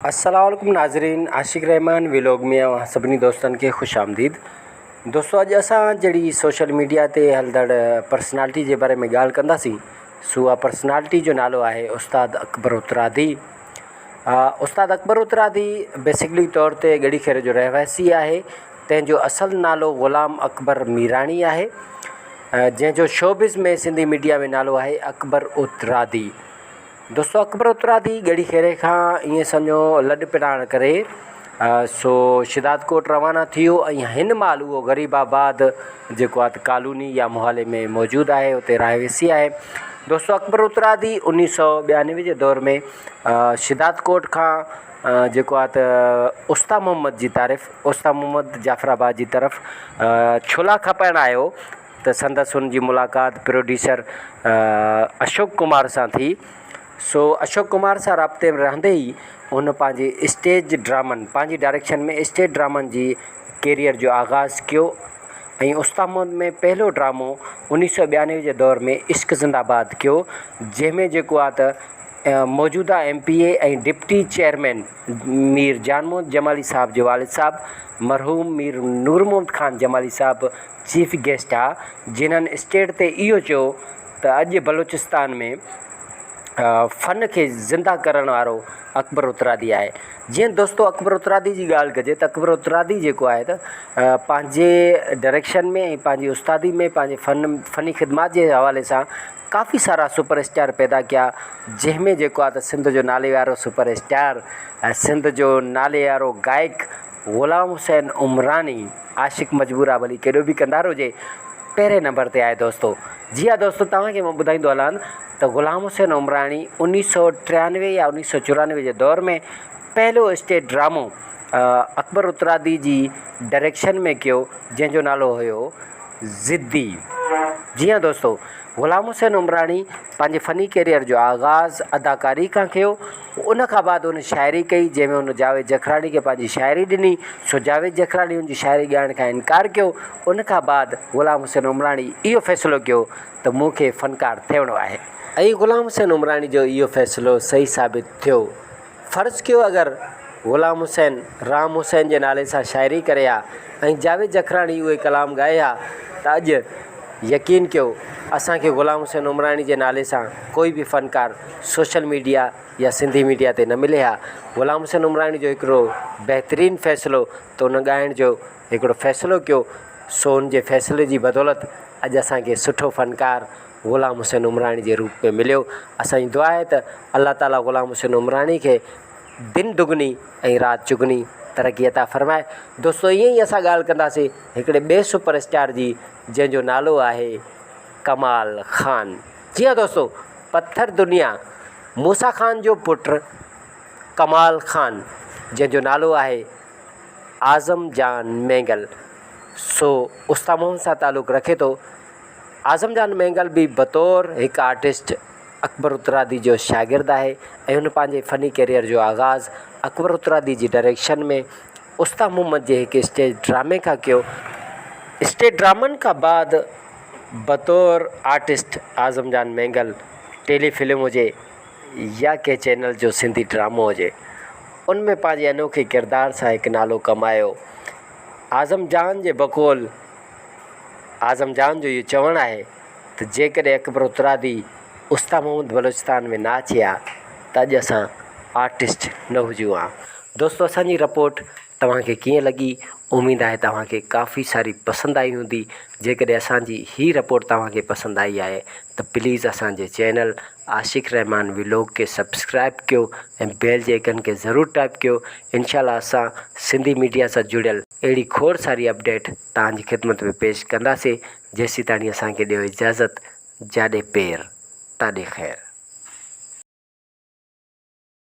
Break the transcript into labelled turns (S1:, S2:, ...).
S1: अस्सलाम वालेकुम नाज़रीन, आशिक रहमान व्लॉग में अवां सभिनी दोस्तनि खे ख़ुशि आमदीद। दोस्तों, अॼु असां जहिड़ी सोशल मीडिया ते हलंदड़ पर्सनालिटी जे बारे में ॻाल्हि कंदासीं। सो उहा पर्सनालिटी जो नालो आहे उस्ताद अकबर उत्तरादी। उस्ताद अकबर उत्तरादी बेसिकली तौर ते ॻड़ीखेर जो रहवासी आहे। तंहिंजो असुलु नालो ग़ुलाम अकबर मीराणी आहे, जंहिंजो शोबिज़ में सिंधी मीडिया में नालो आहे अकबर उत्तरादी। दोस्तों, अकबर उत्तरादी ॻड़ीखेरे खां ईअं सम्झो लॾ पिटाइण करे सो शिदातकोट रवाना थियो ऐं हिन महिल उहो ग़रीबाबाद जेको आहे कॉलोनी या मोहल्ले में मौजूदु आहे, उते रहवेसी आहे। दोस्तों, अकबर उत्तरादी 1992 जे दौर में शिदातकोट खां जेको आहे त उस्ता मोहम्मद जाफ़राबाद जी तरफ़ छोला खपाइण आयो त संदसि हुन जी मुलाक़ात प्रोड्यूसर अशोक कुमार सां थी। सो अशोक कुमार सां राब्ते में रहंदे ई हुन पंहिंजे स्टेज ड्रामनि, पंहिंजी डायरेक्शन में स्टेज ड्रामनि जी कैरियर जो आगाज़ कयो ऐं उस्ता मोहम्मद में पहिलो ड्रामो 1992 जे दौर में इश्क ज़िंदाबाद कयो, जंहिंमें जेको आहे त मौजूदा MPA ऐं डिप्टी चेयरमैन मीर जान मोहम्मद जमाली साहब जो वालिद साहब मरहूम मीर नूर मोहम्मद ख़ान जमाली साहब चीफ गेस्ट आहे, जिन्हनि स्टेज ते इहो चयो त अॼु बलोचिस्तान में फ़न खे ज़िंदा करण वारो अकबर उत्तरादी आहे। जीअं दोस्तों अकबर उत्तरादी जी ॻाल्हि कजे त अकबर उत्तरादी जेको आहे त पंहिंजे डायरेक्शन में ऐं पंहिंजी उस्तादी में पंहिंजे फ़नी ख़िदमात जे हवाले सां काफ़ी सारा सुपरस्टार पैदा कया, जंहिंमें जेको आहे त सिंध जो नाले वारो सुपरस्टार सिंध जो नाले वारो गायक ग़ुलाम हुसैन उमरानी आशिक़ मजबूरा भली केॾो बि कंदार हुजे, पहिरें नंबर ते आहे। दोस्तों, जी हाँ दोस्तों, तव्हांखे मां ॿुधाईंदो हलां त ग़ुलाम हुसैन उमरानी 1993 या 1994 जे दौर में पहिलो स्टेज ड्रामो अकबर उत्तरादी जी डायरेक्शन में कयो, जंहिंजो नालो हुयो ज़िद्दी। जी हाँ दोस्तों, ग़ुलाम हुसैन उमरानी पंहिंजे फ़नी कैरियर जो आगाज़ अदाकारी खां कयो। उन खां बाद हुन शाइरी कई, जंहिंमें हुन जावेद जखरानी खे पंहिंजी शाइरी ॾिनी। सो जावेद जखरानी हुनजी शाइरी ॻाइण खां इनकार कयो। उन खां बाद ग़ुलाम हुसैन उमरानी इहो फ़ैसिलो कयो त मूंखे फ़नकार थियणो आहे ऐं ग़ुलाम हुसैन उमरानी जो इहो फ़ैसिलो सही साबित थियो। फ़र्ज़ु कयो अगरि ग़ुलाम हुसैन राम हुसैन जे नाले सां शाइरी करे हा ऐं जावेद जखरानी उहे कलाम ॻाए हा, त अॼु यकीन कयो असांखे ग़ुलाम हुसैन उमरानी जे नाले सां कोई बि फ़नकार सोशल मीडिया या सिंधी मीडिया ते न मिले हा। ग़ुलाम हुसैन उमरानी जो हिकिड़ो बहितरीनु फ़ैसिलो त हुन ॻाइण जो हिकिड़ो फ़ैसिलो कयो, सो हुन जे फ़ैसिले जी बदौलत अॼु असांखे सुठो फ़नकार ग़ुलाम हुसैन उमरानी जे रूप में मिलियो। असांजी दुआ आहे त अल्लाह ताला ग़ुलाम हुसैन उमरानी खे दिन दुगनी ऐं राति चुगनी तरक़ी अता फ़रमाए। दोस्तों, ईअं ई असां ॻाल्हि कंदासीं हिकिड़े ॿिए सुपरस्टार जी, जंहिंजो नालो आहे कमाल ख़ान। जी हाँ दोस्तों, पत्थर दुनिया मूसा ख़ान जो पुटु कमाल ख़ान, जंहिंजो नालो आहे आज़म जान मैंगल, सो उस्ता मोहम्मद सां ताल्लुक़ु रखे थो। आज़म जान मैंगल बि बतौर हिकु आर्टिस्ट अकबर उत्तरादी जो शागिर्दु आहे ऐं हुन पंहिंजे फ़नी कैरियर जो आगाज़ अकबर उत्तरादी जी डायरेक्शन में उस्ता मोहम्मद जे हिकु स्टेज ड्रामे खां कयो। स्टेज ड्रामनि खां बाद बतौर आर्टिस्ट आज़म जान मैंगल टेलीफिल्म हुजे या कंहिं चैनल जो सिंधी ड्रामो हुजे, उनमें पंहिंजे अनोखे किरदार सां हिकु नालो कमायो। आज़म जान जे बक़ौल आज़म जान जो इहो चवणु आहे त जेकॾहिं अकबर उत्तरादी उस्ता मोहम्मद बलोचिस्तान में ना अचे हा त अॼु असां आर्टिस्ट न हुजूं हा। दोस्तों, असांजी रिपोर्ट तव्हांखे कीअं लॻी? उमेदु आहे तव्हांखे काफ़ी सारी पसंदि आई हूंदी। जेकॾहिं असांजी हीअ रिपोर्ट तव्हांखे पसंदि आई आहे त प्लीज़ असांजे चैनल आशिक़ रहमान व्लॉग खे सब्सक्राइब कयो ऐं बेल जे आइकन खे ज़रूरु टैप कयो। इंशाल्लाह असां सिंधी मीडिया सां जुड़ियल अहिड़ी खोड़ सारी अपडेट तव्हांजी ख़िदमत में पेश कंदासीं। जेसीं ताणी असांखे ॾियो इजाज़त। जाॾे पेर ताॾे ख़ैर।